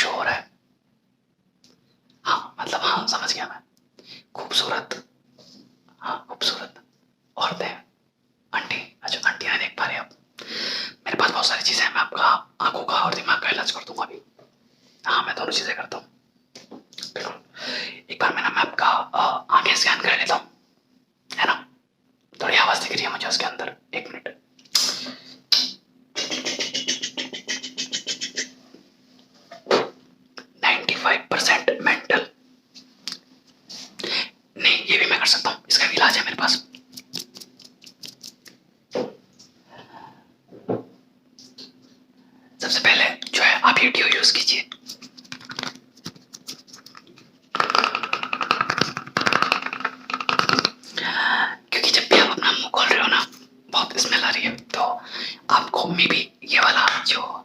Issue हो रहा है। हाँ मतलब हाँ समझ गया मैं। खूबसूरत, हाँ खूबसूरत औरतें, आंटी, अच्छा आंटियाँ देख पा रहे हो आप। मेरे पास बहुत सारी चीज़ें हैं, मैं आपका आंखों का और दिमाग का इलाज कर दूंगा अभी। हाँ मैं दोनों चीज़ें करता हूँ बिल्कुल। एक बार मैं आपका आंखें स्कैन कर लेता हूँ, है ना। थोड़ी आवाज़ दिख रही है मुझे उसके अंदर, एक मिनट। मेंटल, नहीं ये भी मैं कर सकता हूँ, इसका भी इलाज है मेरे पास। सबसे पहले जो है आप ये ड्यू यूज कीजिए। क्योंकि जब भी आप अपना मुंह खोल रहे हो ना बहुत स्मेल आ रही है, तो आपको मे भी ये वाला जो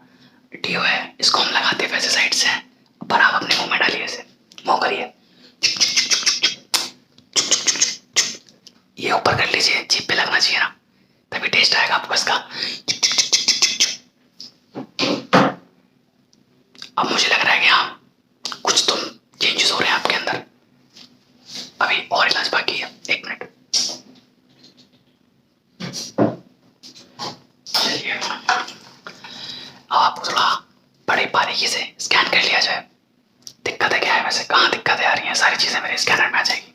ड्यू है इसको हम लगाते हैं वैसे साइड से, पर आप अपने मुंह में डालिए, इसे मुंह करिए, ये ऊपर कर लीजिए, जीभ पे लगना चाहिए ना, तभी टेस्ट आएगा आपको इसका। अब मुझे लग रहा है कि हाँ कुछ तो चेंजेस हो रहे हैं आपके अंदर। अभी और इलाज बाकी है, एक मिनट। चलिए अब आपको थोड़ा बड़े बारीकी से स्कैन कर लिया जाए। दिक्कतें क्या है वैसे, कहाँ दिक्कतें आ रही हैं, सारी चीजें मेरे स्कैनर में आ जाएगी।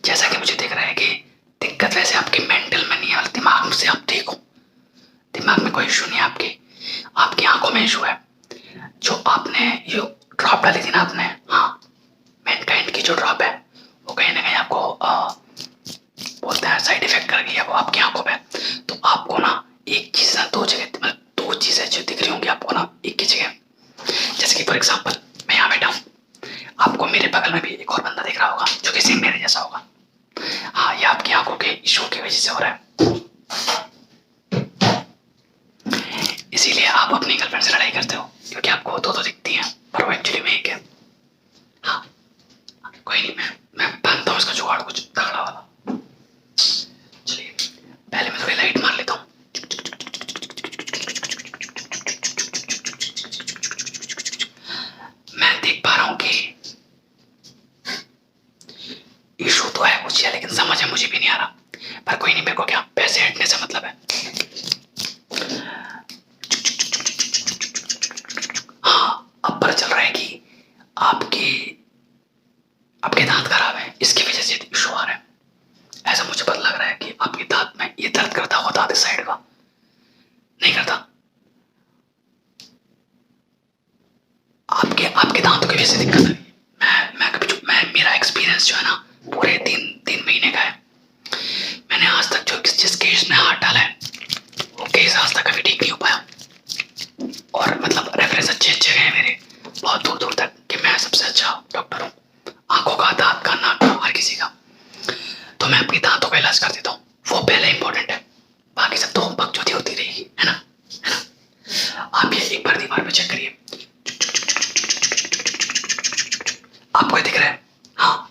जैसा कि मुझे दिख रहा है कि दिक्कत वैसे आपके मेंटल में नहीं है, दिमाग से आप ठीक हो, दिमाग में कोई इशू नहीं है आपकी आंखों में इशू है। जो आपने ये ड्रॉप डाली थी ना आपने, हाँ मैनकाइंड की जो ड्रॉप है वो कहीं ना कहीं आपको बोलते हैं साइड इफेक्ट कर गई है वो आपकी आंखों पे। तो आपको ना एक चीज ना दो जगह, मतलब दो चीजें जो दिख रही होंगी आपको ना एक ही जगह, जैसे कि फॉर एग्जाम्पल मैं यहाँ बैठा हूँ, आपको मेरे बगल में भी एक और बंदा दिख रहा होगा जो कि सेम मेरे जैसा होगा। हाँ ये आपकी आंखों के इशू की वजह से हो रहा है, इसीलिए आप अपनी गर्लफ्रेंड से लड़ाई करते हो, क्योंकि आपको दो दिखती हैं पर वो एक्चुअली में एक है। हाँ कोई नहीं, मैं बनता हूँ इसका जुगाड़ कुछ तगड़ा वाला। चलिए पहले मैं थोड़ी लाइट मार लेता हूँ। मैं देख पा रहा हूँ कि इशू तो है कुछ, लेकिन समझ है मुझे भी नहीं आ रहा, पर कोई नहीं, मेरे को क्या पैसे हटने से मतलब है। हाँ अब पता चल रहा है कि आपके दांत खराब है, इसकी वजह से इशू आ रहा है। ऐसा मुझे पता लग रहा है कि आपके दांत में ये दर्द करता हुआ दांत इस साइड का नहीं करता, आपके दांतों की वजह से दिक्कत है। मेरा एक्सपीरियंस जो है ना पूरे तीन महीने का है। मैंने आज तक जो जिस केस में हाथ डाला है वो केस आज तक कभी ठीक नहीं हो पाया, और मतलब रेफरेंस अच्छे गए हैं मेरे बहुत दूर दूर तक कि मैं सबसे अच्छा डॉक्टर हूँ आंखों का, दांत का, नाक का, हर किसी का। तो मैं अपनी दांतों का इलाज कर देता हूँ, वो पहले इंपॉर्टेंट है, बाकी सब तो बकचोदी होती रहेगी, है ना। आप ये एक बार दीवार पे चेक करिए, आपको दिख रहा है, हाँ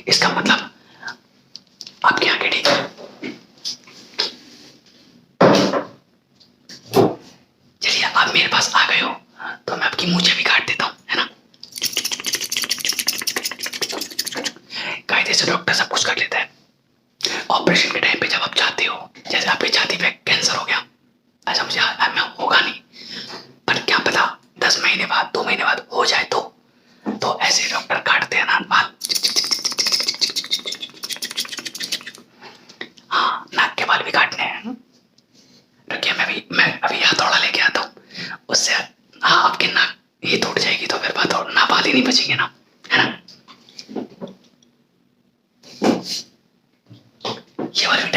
इसका मतलब आपकी आंखें ठीक है। चलिए आप मेरे पास आ गए हो तो मैं आपकी मूंछें भी काट देता हूँ, है ना। कायदे से डॉक्टर सब कुछ कर लेता है। ऑपरेशन के टाइम पे जब आप चाहते हो, जैसे आपकी छाती पे कैंसर हो गया, ऐसा मुझे होगा नहीं, पर क्या पता 10 महीने बाद 2 महीने बाद हो जाए तो ऐसे डॉक्टर काटते हैं ना बाल। हाँ नाक के बाल भी काटने हैं, रुकिए मैं अभी हथौड़ा लेके आता हूँ, उससे हाँ आपकी नाक ये टूट जाएगी तो फिर बात और ना, बाल ही नहीं बचेंगे ना, है ना। ये वाली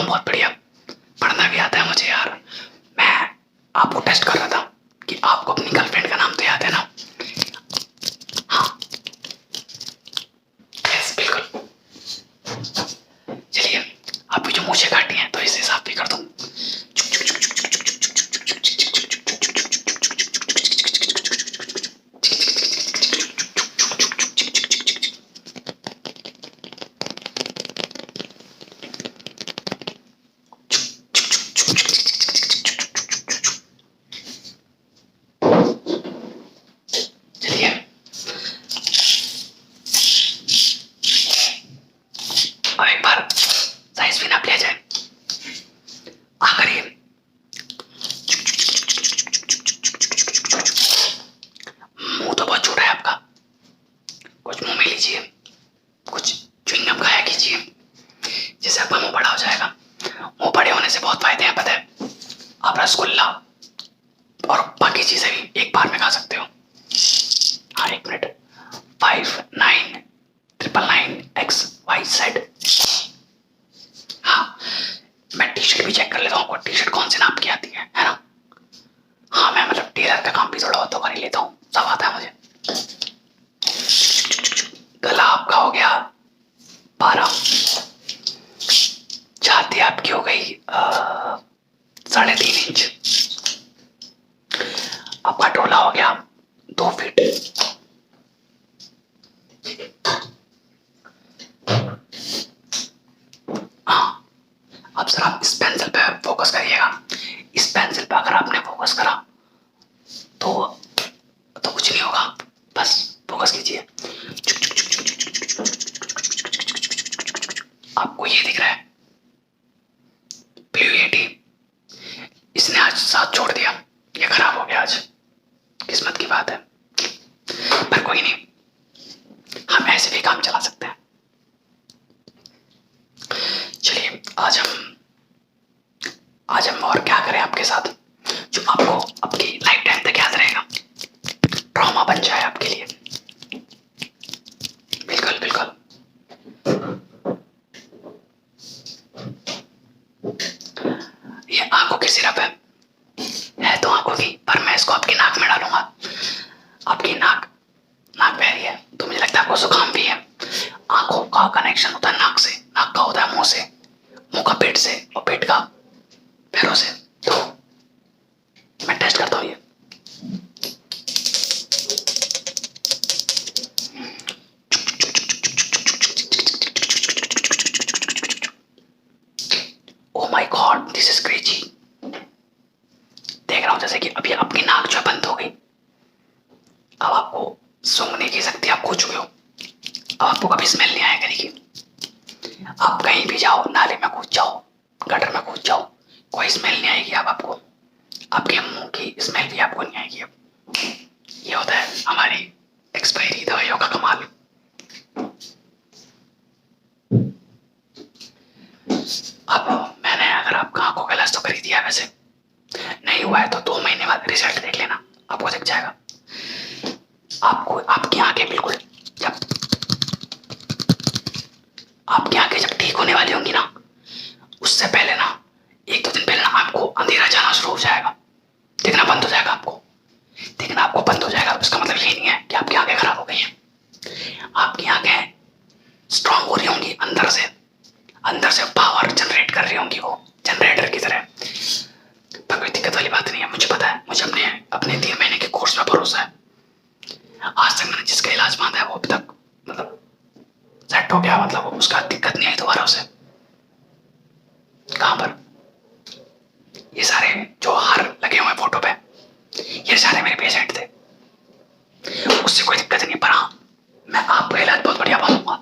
बहुत बढ़िया, पढ़ना भी आता है मुझे यार। मैं आपको टेस्ट कर रहा था कि आपको अपनी गर्लफ्रेंड का नाम तो याद है ना? हाँ, यस बिल्कुल। चलिए, आपकी जो मूछें काटी हैं तो इसे साफ भी कर दूं। चलिए, अब एक बार साइज भी नाप लिया जाए। आखिर ये मुंह तो बहुत छोटा है आपका, कुछ मुंह में लीजिए, कुछ च्युइंगम खाया कीजिए, जिससे आपका मुंह बड़ा हो जाएगा। मुंह बड़े होने से बहुत फायदे हैं, पता है? आप रसगुल्ला और बाकी चीजें भी एक बार में खा सकते हो। हाँ, एक मिनट। 5999XYZ। हाँ, मैं टी शर्ट भी चेक कर लेता हूँ, आपको टी शर्ट कौन से नाप की आती है ना? हाँ, मैं मतलब टेलर का काम भी थोड़ा बहुत तो कर ही लेता हूँ, सब आता है मुझे। गला आपका हो गया 12, छाती आपकी हो गई 3.5 इंच, आपका टोला हो गया 2 फीट। हाँ, अब सर आप इस पेंसिल पे फोकस करिएगा। इस पेंसिल पे अगर आपने फोकस करा तो कुछ नहीं होगा, बस फोकस कीजिए। आपको ये दिख रहा है ब्लू येटी, इसने आज साथ छोड़ दिया, ये खराब हो गया आज, किस्मत की बात है, पर कोई नहीं, हम ऐसे भी काम चला सकते हैं। चलिए, आज हम और क्या करें आपके साथ जो आपको आपकी लाइफ टाइम तक याद रहेगा, ट्रॉमा बन जाए आपके लिए। बिल्कुल बिल्कुल। ये आंखों की सिरप है तो आंखों की, पर मैं इसको आपकी नाक में डालूंगा। आपकी नाक बहरी है तो मुझे लगता है आपको जुकाम भी है। आंखों का कनेक्शन होता है नाक से, नाक का होता है मुंह से, मुंह का पेट से, और पेट का पैरों से। तो मैं टेस्ट करता हूँ ये। Oh my God, this is crazy. देख रहा हूं जैसे कि अभी आपकी नाक जो बंद हो गई, अब आपको सूंघने की शक्ति आप खो चुके हो, अब आपको कभी स्मेल नहीं आया करेगी। आप कहीं भी जाओ, नाले में कूद जाओ, गटर में कूद जाओ, कोई स्मेल नहीं आएगी। अब आपको आपके मुंह की स्मेल भी आपको नहीं आएगी। अब ये होता है हमारी एक्सपायरी दवाइयों का कमाल। अब मैंने अगर आपका आंखों का इलाज तो कर ही दिया, वैसे नहीं हुआ है तो 2 महीने बाद रिजल्ट देख लेना, आपको दिख जाएगा। आपको आपकी आंखें बिल्कुल जब ठीक होने वाली होंगी ना, उससे पहले ना 1-2 दिन पहले ना आपको अंधेरा जाना शुरू हो जाएगा, दिखना बंद हो जाएगा। आपको बंद हो जाएगा, इसका मतलब ये नहीं है कि आपकी आंखें खराब हो गई हैं। आपकी आंखें स्ट्रांग हो रही होंगी, अंदर से पावर जनरेट कर रही होंगी, वो जनरेटर की तरह। पर कोई दिक्कत वाली बात नहीं है, मुझे पता है, मुझे अपने 3 महीने के कोर्स में भरोसा है। आज तक मैंने जिसका इलाज बांधा है वो अभी तक मतलब सेट हो गया, मतलब उसका दिक्कत नहीं आई दोबारा उसे। कहां पर ये सारे जो हार लगे हुए फोटो पे, ये सारे मेरे पेशेंट थे, उससे कोई दिक्कत नहीं। पर हाँ, मैं आपका इलाज बहुत बढ़िया बनाऊंगा,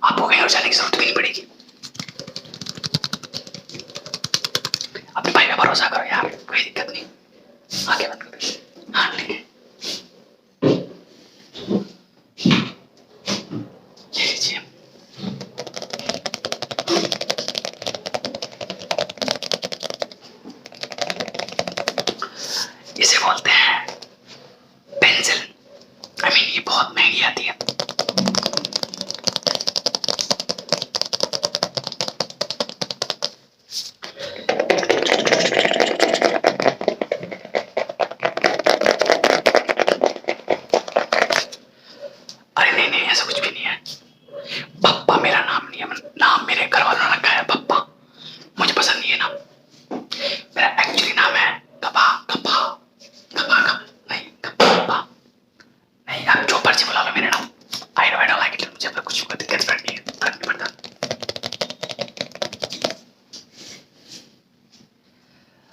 आपको कहीं और जाने की जरूरत भी नहीं पड़ेगी। अपने भाई पे भरोसा करो यार, कोई दिक्कत नहीं। आगे बंद करो, हाँ लेंगे, ये लीजिए।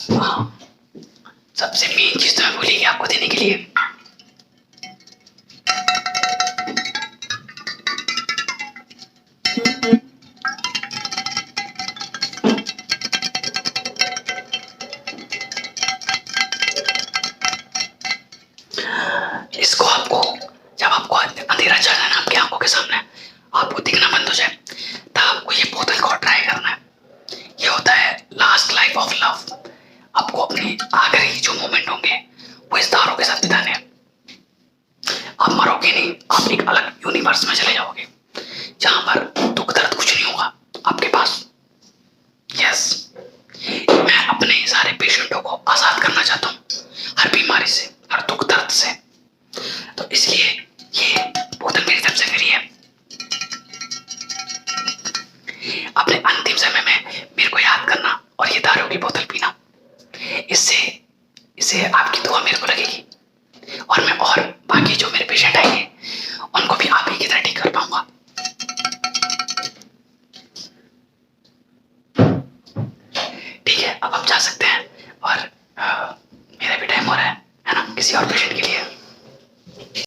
हाँ, सबसे मेन चीज तो मैं भूल ही गया आपको देने के लिए। इसको आपको जब आपको अंधेरा छा जाए ना आपकी आंखों के सामने, आपको दिखना बंद हो जाए, तब आपको ये बोतल को ट्राई करना है। ये होता है लास्ट लाइफ ऑफ लव। आपको अपने आखिरी जो मोमेंट होंगे वो इस दारू के साथ बिताने हैं। आप मरोगे नहीं, आप एक अलग यूनिवर्स में चले जाओगे जहां पर दुख दर्द कुछ नहीं होगा आपके पास। यस, मैं अपने सारे पेशेंटों को आजाद करना चाहता हूँ हर बीमारी से, हर दुख दर्द से। तो इसलिए ये बोतल मेरी तरफ से फ्री है। अपने अंतिम समय में मेरे को याद करना और ये दारू की बोतल पीना। इससे आपकी दुआ मेरे को लगेगी और मैं और बाकी जो मेरे पेशेंट आएंगे उनको भी आप ही की तरह ठीक कर पाऊंगा। ठीक है, अब आप जा सकते हैं।